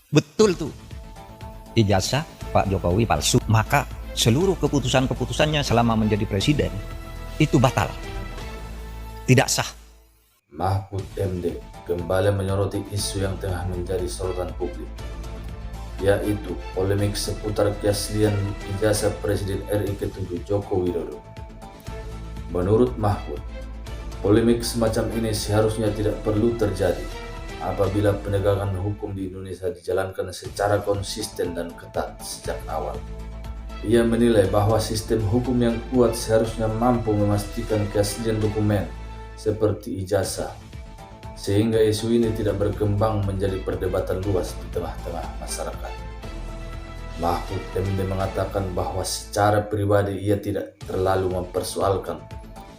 Betul tuh, ijazah Pak Jokowi palsu, maka seluruh keputusan-keputusannya selama menjadi presiden itu batal, tidak sah. Mahfud MD kembali menyoroti isu yang tengah menjadi sorotan publik, yaitu polemik seputar keaslian ijazah Presiden RI ke-7 Joko Widodo. Menurut Mahfud, polemik semacam ini seharusnya tidak perlu terjadi apabila penegakan hukum di Indonesia dijalankan secara konsisten dan ketat sejak awal. Ia menilai bahwa sistem hukum yang kuat seharusnya mampu memastikan keaslian dokumen seperti ijazah, sehingga isu ini tidak berkembang menjadi perdebatan luas di tengah-tengah masyarakat. Mahfud MD mengatakan bahwa secara pribadi ia tidak terlalu mempersoalkan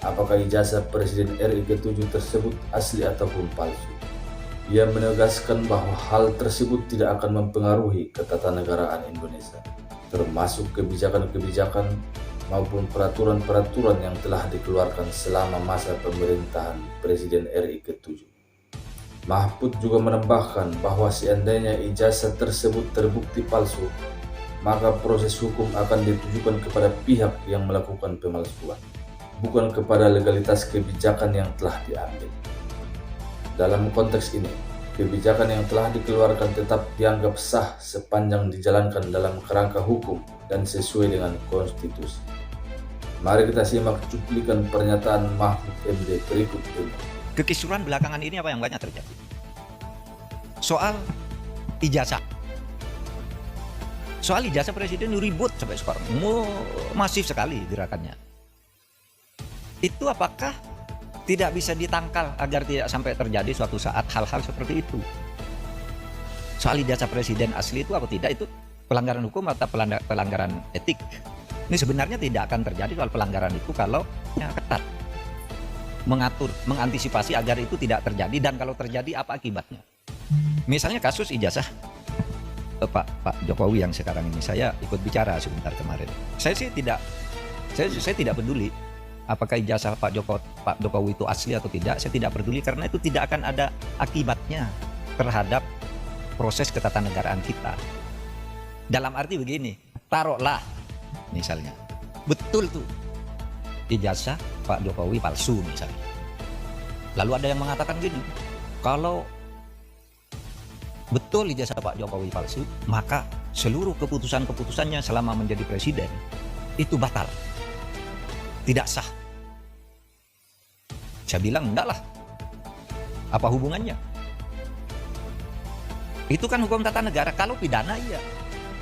apakah ijazah Presiden RI ke-7 tersebut asli ataupun palsu. Ia menegaskan bahwa hal tersebut tidak akan mempengaruhi ketatanegaraan Indonesia, termasuk kebijakan-kebijakan maupun peraturan-peraturan yang telah dikeluarkan selama masa pemerintahan Presiden RI ke-7. Mahfud juga menambahkan bahwa seandainya ijazah tersebut terbukti palsu, maka proses hukum akan ditujukan kepada pihak yang melakukan pemalsuan, bukan kepada legalitas kebijakan yang telah diambil. Dalam konteks ini, kebijakan yang telah dikeluarkan tetap dianggap sah sepanjang dijalankan dalam kerangka hukum dan sesuai dengan konstitusi. Mari kita simak cuplikan pernyataan Mahfud MD berikut ini. Kekisruhan belakangan ini apa yang banyak terjadi? Soal ijazah. Soal ijazah presiden ribut sampai sekarang. Masif sekali gerakannya. Itu apakah tidak bisa ditangkal agar tidak sampai terjadi suatu saat hal-hal seperti itu? Soal ijazah presiden asli itu apa tidak, itu pelanggaran hukum atau pelanggaran etik? Ini sebenarnya tidak akan terjadi soal pelanggaran itu kalau ketat mengatur, mengantisipasi agar itu tidak terjadi, dan kalau terjadi apa akibatnya. Misalnya kasus ijazah Pak Jokowi yang sekarang ini, saya ikut bicara sebentar kemarin. Saya tidak peduli apakah ijazah Pak Jokowi itu asli atau tidak. Saya tidak peduli karena itu tidak akan ada akibatnya terhadap proses ketatanegaraan kita. Dalam arti begini, taruhlah misalnya betul tuh ijazah Pak Jokowi palsu misalnya. Lalu ada yang mengatakan gini, kalau betul ijazah Pak Jokowi palsu, maka seluruh keputusan-keputusannya selama menjadi presiden itu batal, tidak sah. Saya bilang enggak lah. Apa hubungannya? Itu kan hukum tata negara. Kalau pidana iya,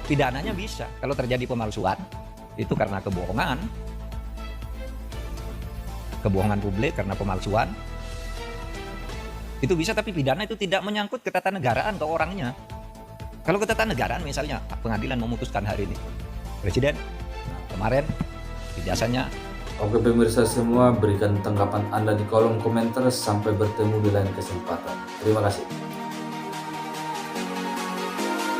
pidananya bisa. Kalau terjadi pemalsuan, itu karena kebohongan publik, karena pemalsuan, itu bisa. Tapi pidana itu tidak menyangkut ketatanegaraan ke orangnya. Kalau ketatanegaraan misalnya pengadilan memutuskan hari ini, presiden kemarin ijazahnya. Oke pemirsa semua, berikan tanggapan Anda di kolom komentar. Sampai bertemu di lain kesempatan. Terima kasih.